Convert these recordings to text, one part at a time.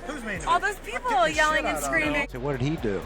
Who's mean to me? All those people yelling and screaming. So what did he do?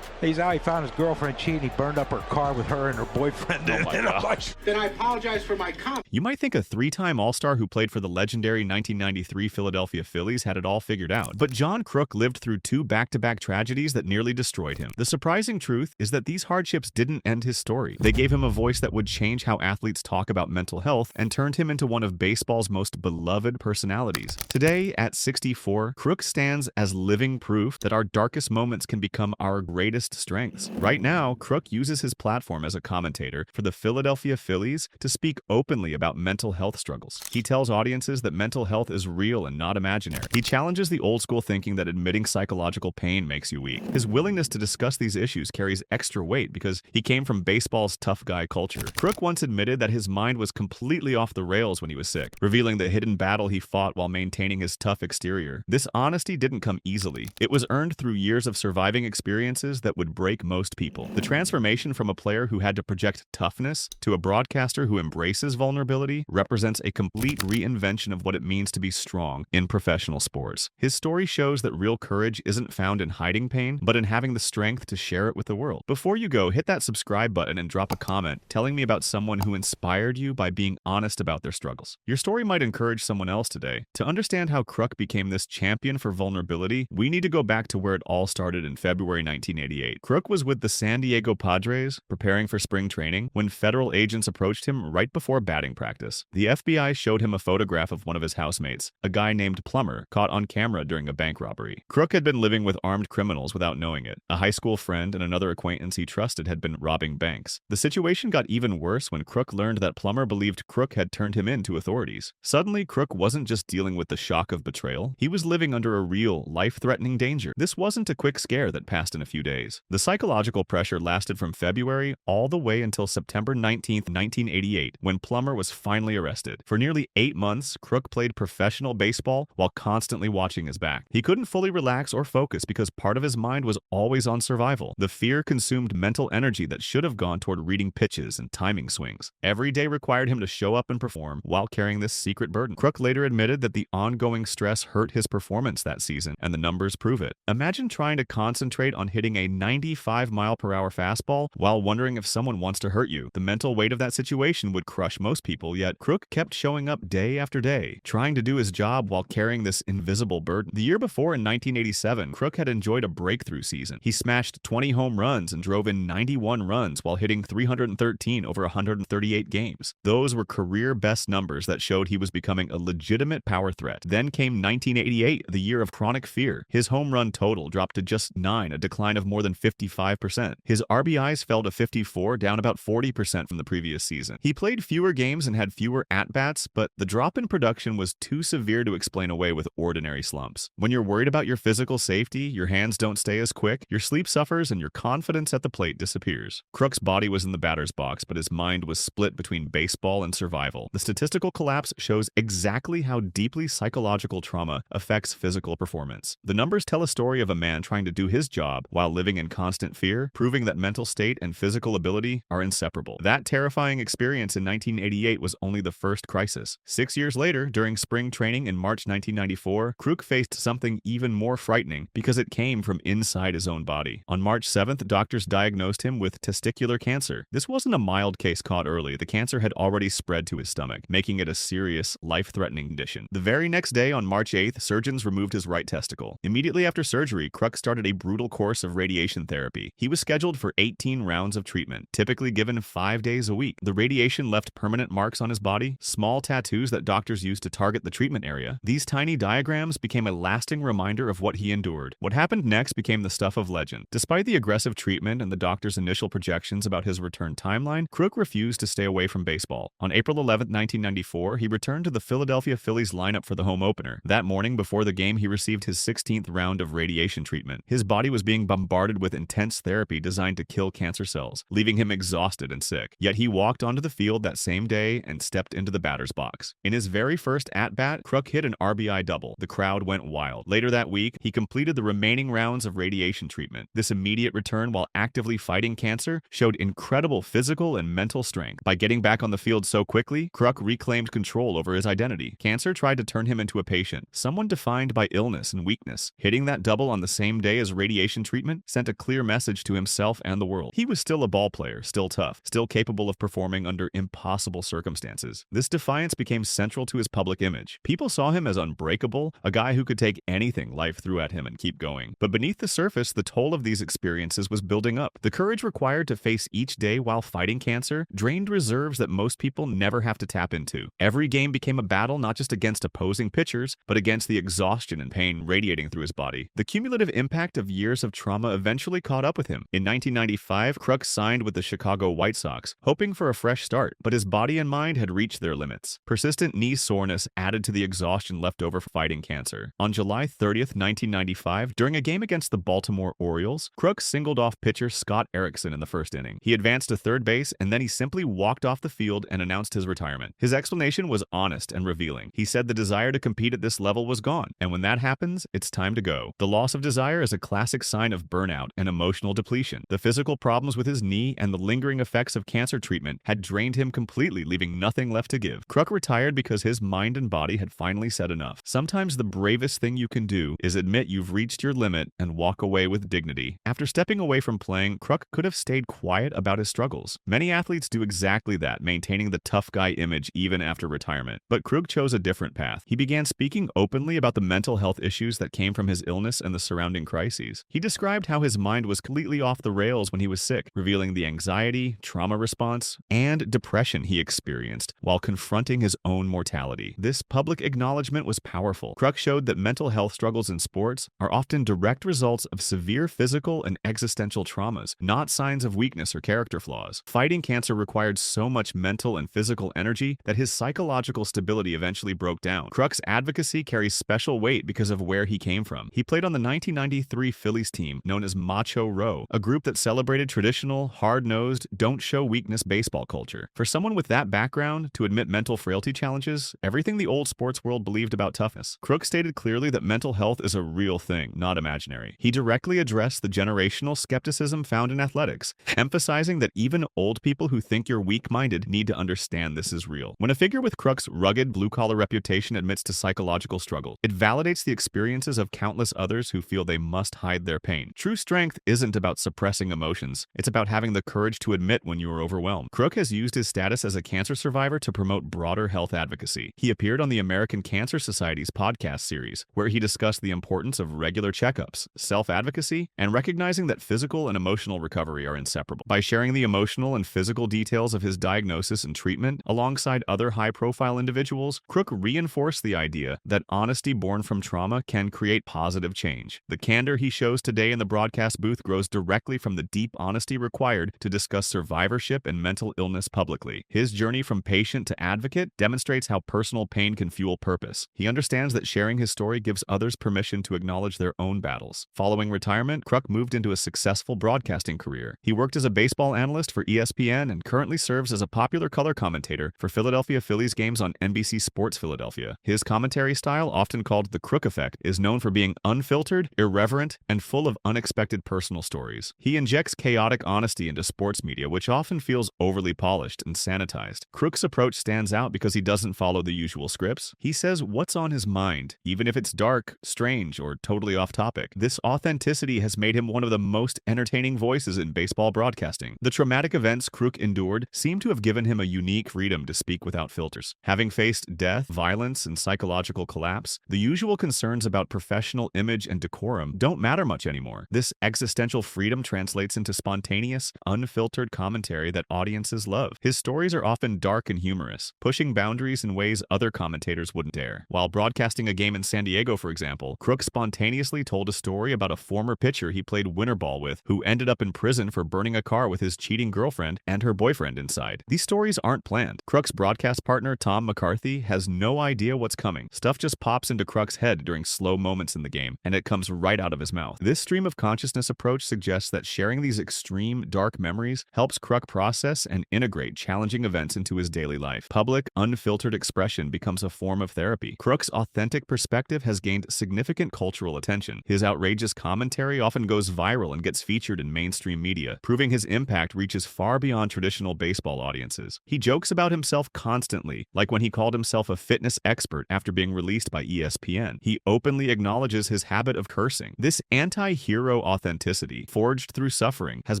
He's out. He found his girlfriend cheating. He burned up her car with her and her boyfriend. Oh my gosh. Then I apologize for my comment. You might think a three-time All-Star who played for the legendary 1993 Philadelphia Phillies had it all figured out. But John Kruk lived through two back-to-back tragedies that nearly destroyed him. The surprising truth is that these hardships didn't end his story. They gave him a voice that would change how athletes talk about mental health and turned him into one of baseball's most beloved personalities. Today, at 64, Kruk stands as living proof that our darkest moments can become our greatest strengths. Right now, Kruk uses his platform as a commentator for the Philadelphia Phillies to speak openly about mental health struggles. He tells audiences that mental health is real and not imaginary. He challenges the old school thinking that admitting psychological pain makes you weak. His willingness to discuss these issues carries extra weight because he came from baseball's tough guy culture. Kruk once admitted that his mind was completely off the rails when he was sick, revealing the hidden battle he fought while maintaining his tough exterior. This honesty didn't come easily. It was earned through years of surviving experiences that would break most people. The transformation from a player who had to project toughness to a broadcaster who embraces vulnerability represents a complete reinvention of what it means to be strong in professional sports. His story shows that real courage isn't found in hiding pain, but in having the strength to share it with the world. Before you go, hit that subscribe button and drop a comment telling me about someone who inspired you by being honest about their struggles. Your story might encourage someone else today. To understand how Kruk became this champion for vulnerability, we need to go back to where it all started in February 1988. Kruk was with the San Diego Padres, preparing for spring training, when federal agents approached him right before batting practice. The FBI showed him a photograph of one of his housemates, a guy named Plummer, caught on camera during a bank robbery. Kruk had been living with armed criminals without knowing it. A high school friend and another acquaintance he trusted had been robbing banks. The situation got even worse when Kruk learned that Plummer believed Kruk had turned him in to authorities. Suddenly, Kruk wasn't just dealing with the shock of betrayal, he was living under a real, life-threatening danger. This wasn't a quick scare that passed in a few days. The psychological pressure lasted from February all the way until September 19, 1988, when Plummer was finally arrested. For nearly 8 months, Kruk played professional baseball while constantly watching his back. He couldn't fully relax or focus because part of his mind was always on survival. The fear consumed mental energy that should have gone toward reading pitches and timing swings. Every day required him to show up and perform while carrying this secret burden. Kruk later admitted that the ongoing stress hurt his performance that season, and the numbers prove it. Imagine trying to concentrate on hitting a 95-mile-per-hour fastball while wondering if someone wants to hurt you. The mental weight of that situation would crush most people, yet Kruk kept showing up day after day, trying to do his job while carrying this invisible burden. The year before, in 1987, Kruk had enjoyed a breakthrough season. He smashed 20 home runs and drove in 91 runs while hitting 313 over 138 games. Those were career best numbers that showed he was becoming a legitimate power threat. Then came 1988, the year of chronic fear. His home run total dropped to just 9, a decline of more than 55%. His RBIs fell to 54, down about 40% from the previous season. He played fewer games and had fewer at-bats, but the drop in production was too severe to explain away with ordinary slumps. When you're worried about your physical safety, your hands don't stay as quick, your sleep suffers, and your confidence at the plate disappears. Kruk's body was in the batter's box, but his mind was split between baseball and survival. The statistical collapse shows exactly how deeply psychological trauma affects physical performance. The numbers tell a story of a man trying to do his job while living in constant fear, proving that mental state and physical ability are inseparable. That terrifying experience in 1988 was only the first crisis. 6 years later, during spring training in March 1994, Kruk faced something even more frightening because it came from inside his own body. On March 7th, doctors diagnosed him with testicular cancer. This wasn't a mild case caught early. The cancer had already spread to his stomach, making it a serious, life-threatening condition. The very next day, on March 8th, surgeons removed his right testicle. Immediately after surgery, Kruk started a brutal course of radiation therapy. He was scheduled for 18 rounds of treatment, typically given 5 days a week. The radiation left permanent marks on his body, small tattoos that doctors used to target the treatment area. These tiny diagrams became a lasting reminder of what he endured. What happened next became the stuff of legend. Despite the aggressive treatment and the doctor's initial projections about his return timeline, Kruk refused to stay away from baseball. On April 11, 1994, he returned to the Philadelphia Phillies lineup for the home opener. That morning, before the game, he received his 16th round of radiation treatment. His body was being bombarded loaded with intense therapy designed to kill cancer cells, leaving him exhausted and sick. Yet he walked onto the field that same day and stepped into the batter's box. In his very first at-bat, Kruk hit an RBI double. The crowd went wild. Later that week, he completed the remaining rounds of radiation treatment. This immediate return while actively fighting cancer showed incredible physical and mental strength. By getting back on the field so quickly, Kruk reclaimed control over his identity. Cancer tried to turn him into a patient, someone defined by illness and weakness. Hitting that double on the same day as radiation treatment sent a clear message to himself and the world. He was still a ball player, still tough, still capable of performing under impossible circumstances. This defiance became central to his public image. People saw him as unbreakable, a guy who could take anything life threw at him and keep going. But beneath the surface, the toll of these experiences was building up. The courage required to face each day while fighting cancer drained reserves that most people never have to tap into. Every game became a battle not just against opposing pitchers, but against the exhaustion and pain radiating through his body. The cumulative impact of years of trauma eventually caught up with him. In 1995, Kruk signed with the Chicago White Sox, hoping for a fresh start, but his body and mind had reached their limits. Persistent knee soreness added to the exhaustion left over fighting cancer. On July 30th, 1995, during a game against the Baltimore Orioles, Kruk singled off pitcher Scott Erickson in the first inning. He advanced to third base, and then he simply walked off the field and announced his retirement. His explanation was honest and revealing. He said the desire to compete at this level was gone, and when that happens, it's time to go. The loss of desire is a classic sign of burnout and emotional depletion. The physical problems with his knee and the lingering effects of cancer treatment had drained him completely, leaving nothing left to give. Kruk retired because his mind and body had finally said enough. Sometimes the bravest thing you can do is admit you've reached your limit and walk away with dignity. After stepping away from playing, Kruk could have stayed quiet about his struggles. Many athletes do exactly that, maintaining the tough guy image even after retirement. But Kruk chose a different path. He began speaking openly about the mental health issues that came from his illness and the surrounding crises. He described how his mind was completely off the rails when he was sick, revealing the anxiety, trauma response, and depression he experienced while confronting his own mortality. This public acknowledgement was powerful. Kruk showed that mental health struggles in sports are often direct results of severe physical and existential traumas, not signs of weakness or character flaws. Fighting cancer required so much mental and physical energy that his psychological stability eventually broke down. Kruk's advocacy carries special weight because of where he came from. He played on the 1993 Phillies team known as Macho Row, a group that celebrated traditional, hard-nosed, don't-show-weakness baseball culture. For someone with that background to admit mental frailty challenges, everything the old sports world believed about toughness. Kruk stated clearly that mental health is a real thing, not imaginary. He directly addressed the generational skepticism found in athletics, emphasizing that even old people who think you're weak-minded need to understand this is real. When a figure with Kruk's rugged, blue-collar reputation admits to psychological struggle, it validates the experiences of countless others who feel they must hide their pain. True strength isn't about suppressing emotions. It's about having the courage to admit when you are overwhelmed. Kruk has used his status as a cancer survivor to promote broader health advocacy. He appeared on the American Cancer Society's podcast series, where he discussed the importance of regular checkups, self-advocacy, and recognizing that physical and emotional recovery are inseparable. By sharing the emotional and physical details of his diagnosis and treatment alongside other high-profile individuals, Kruk reinforced the idea that honesty born from trauma can create positive change. The candor he shows today in the broadcast booth grows directly from the deep honesty required to discuss survivorship and mental illness publicly. His journey from patient to advocate demonstrates how personal pain can fuel purpose. He understands that sharing his story gives others permission to acknowledge their own battles. Following retirement, Kruk moved into a successful broadcasting career. He worked as a baseball analyst for ESPN and currently serves as a popular color commentator for Philadelphia Phillies games on NBC Sports Philadelphia. His commentary style, often called the Kruk effect, is known for being unfiltered, irreverent, and full of unexpected personal stories. He injects chaotic honesty into sports media, which often feels overly polished and sanitized. Kruk's approach stands out because he doesn't follow the usual scripts. He says what's on his mind, even if it's dark, strange, or totally off topic. This authenticity has made him one of the most entertaining voices in baseball broadcasting. The traumatic events Kruk endured seem to have given him a unique freedom to speak without filters. Having faced death, violence, and psychological collapse, the usual concerns about professional image and decorum don't matter much anymore. This existential freedom translates into spontaneous, unfiltered commentary that audiences love. His stories are often dark and humorous, pushing boundaries in ways other commentators wouldn't dare. While broadcasting a game in San Diego, for example, Kruk spontaneously told a story about a former pitcher he played winter ball with who ended up in prison for burning a car with his cheating girlfriend and her boyfriend inside. These stories aren't planned. Kruk's broadcast partner, Tom McCarthy, has no idea what's coming. Stuff just pops into Kruk's head during slow moments in the game, and it comes right out of his mouth. This stream of consciousness consciousness approach suggests that sharing these extreme, dark memories helps Kruk process and integrate challenging events into his daily life. Public, unfiltered expression becomes a form of therapy. Kruk's authentic perspective has gained significant cultural attention. His outrageous commentary often goes viral and gets featured in mainstream media, proving his impact reaches far beyond traditional baseball audiences. He jokes about himself constantly, like when he called himself a fitness expert after being released by ESPN. He openly acknowledges his habit of cursing. This anti-hero authenticity, forged through suffering, has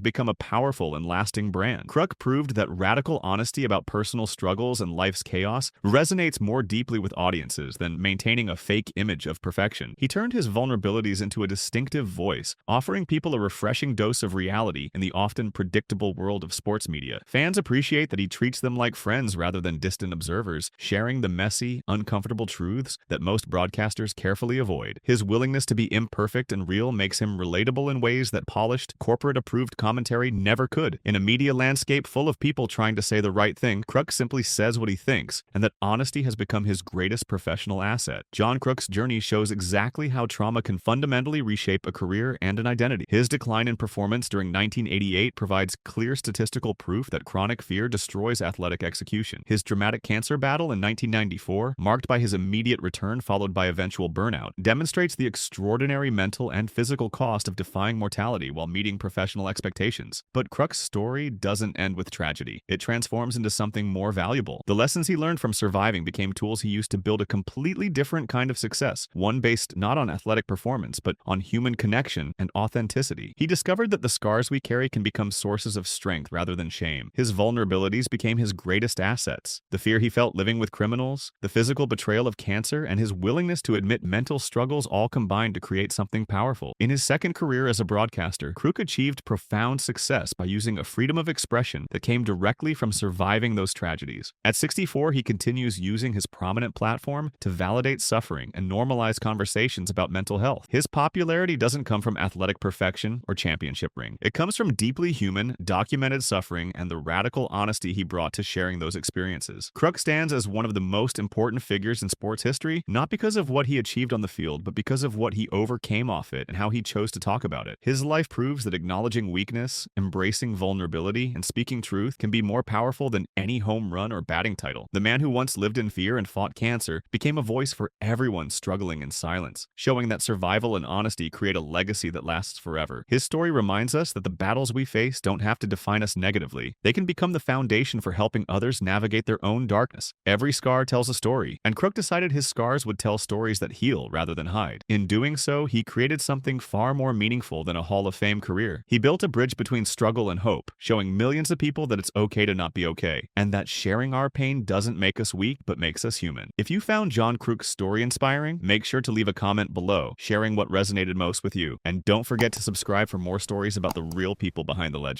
become a powerful and lasting brand. Kruk proved that radical honesty about personal struggles and life's chaos resonates more deeply with audiences than maintaining a fake image of perfection. He turned his vulnerabilities into a distinctive voice, offering people a refreshing dose of reality in the often predictable world of sports media. Fans appreciate that he treats them like friends rather than distant observers, sharing the messy, uncomfortable truths that most broadcasters carefully avoid. His willingness to be imperfect and real makes him relatable in ways that polished, corporate-approved commentary never could. In a media landscape full of people trying to say the right thing, Kruk simply says what he thinks, and that honesty has become his greatest professional asset. John Kruk's journey shows exactly how trauma can fundamentally reshape a career and an identity. His decline in performance during 1988 provides clear statistical proof that chronic fear destroys athletic execution. His dramatic cancer battle in 1994, marked by his immediate return followed by eventual burnout, demonstrates the extraordinary mental and physical cost of defying mortality while meeting professional expectations. But Kruk's story doesn't end with tragedy. It transforms into something more valuable. The lessons he learned from surviving became tools he used to build a completely different kind of success, one based not on athletic performance, but on human connection and authenticity. He discovered that the scars we carry can become sources of strength rather than shame. His vulnerabilities became his greatest assets. The fear he felt living with criminals, the physical betrayal of cancer, and his willingness to admit mental struggles all combined to create something powerful. In his second career as a broadcaster, Kruk achieved profound success by using a freedom of expression that came directly from surviving those tragedies. At 64, he continues using his prominent platform to validate suffering and normalize conversations about mental health. His popularity doesn't come from athletic perfection or championship ring. It comes from deeply human, documented suffering and the radical honesty he brought to sharing those experiences. Kruk stands as one of the most important figures in sports history, not because of what he achieved on the field, but because of what he overcame off it and how he chose to talk about it. His life proves that acknowledging weakness, embracing vulnerability, and speaking truth can be more powerful than any home run or batting title. The man who once lived in fear and fought cancer became a voice for everyone struggling in silence, showing that survival and honesty create a legacy that lasts forever. His story reminds us that the battles we face don't have to define us negatively. They can become the foundation for helping others navigate their own darkness. Every scar tells a story, and Kruk decided his scars would tell stories that heal rather than hide. In doing so, he created something far more meaningful than a Hall of Fame career. He built a bridge between struggle and hope, showing millions of people that it's okay to not be okay, and that sharing our pain doesn't make us weak, but makes us human. If you found John Kruk's story inspiring, make sure to leave a comment below, sharing what resonated most with you. And don't forget to subscribe for more stories about the real people behind the legend.